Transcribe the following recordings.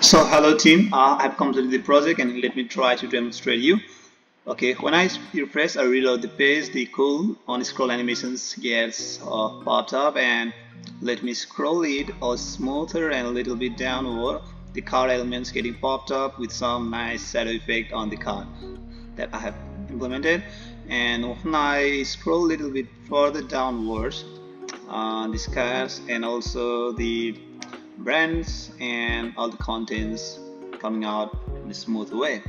So hello team, I've completed the project and let me try to demonstrate you. Okay, when I refresh or reload the page, the cool on scroll animations gets popped up, and let me scroll it or smoother and a little bit downward. The card elements getting popped up with some nice shadow effect on the card that I have implemented. And when I scroll a little bit further downwards, these cards and also the brands and all the contents coming out in a smooth way.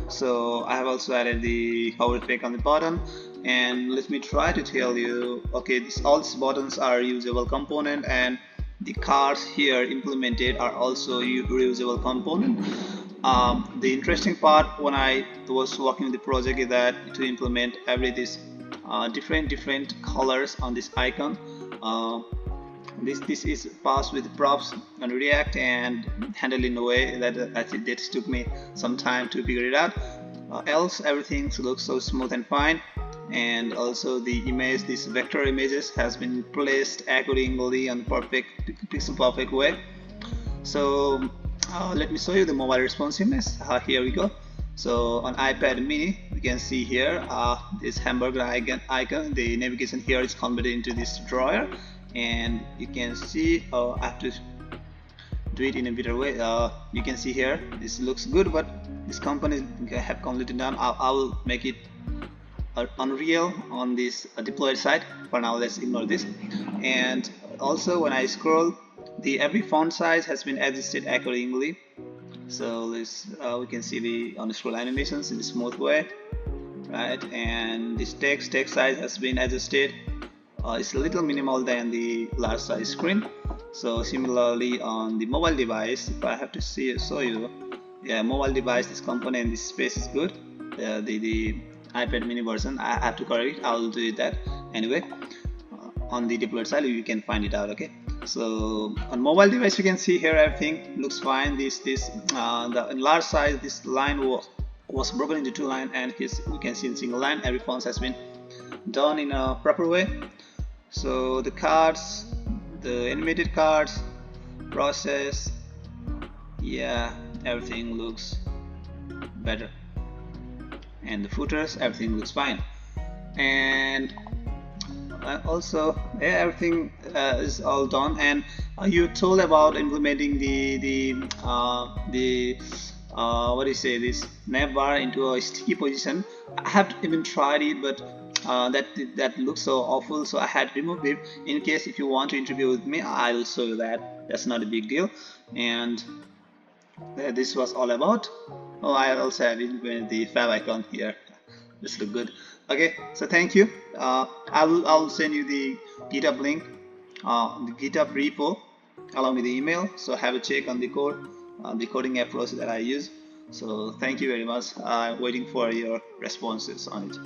So I have also added the hover effect on the bottom, and let me try to tell you, okay, all these buttons are reusable component, and the cards here implemented are also reusable component. The interesting part when I was working with the project is that to implement every this different colors on this icon. This is passed with props on React and handled in a way that it took me some time to figure it out. Else everything looks so smooth and fine, and also the image, this vector images has been placed accordingly on perfect pixel perfect way. So let me show you the mobile responsiveness. Here we go. So on iPad mini we can see here this hamburger icon. The navigation here is converted into this drawer, and you can see I have to do it in a better way. You can see here this looks good, but this company have completely done. I will make it unreal on this deployed site. For now let's ignore this. And also when I scroll, the every font size has been adjusted accordingly. So let's we can see the on the scroll animations in a smooth way, right? And this text size has been adjusted. It's a little minimal than the large size screen. So similarly on the mobile device, if I have to show you, yeah, mobile device, this component, this space is good. The iPad mini version, I have to correct it. I will do that anyway. On the deployed side, you can find it out. Okay. So on mobile device, you can see here everything looks fine. The large size, this line was broken into two lines, and here we can see in single line. Every font has been done in a proper way. So the cards, the animated cards, process, yeah, everything looks better, and the footers, everything looks fine. And also everything is all done. And you told about implementing the what do you say, this navbar into a sticky position. I haven't even tried it, but that looks so awful, so I had removed it. In case if you want to interview with me, I will show you that. That's not a big deal. And this was all about. Oh, I also added the fab icon here. This look good. Okay, so thank you. I'll send you the GitHub link, the GitHub repo along with the email. So have a check on the code, the coding approach that I use. So thank you very much. I'm waiting for your responses on it.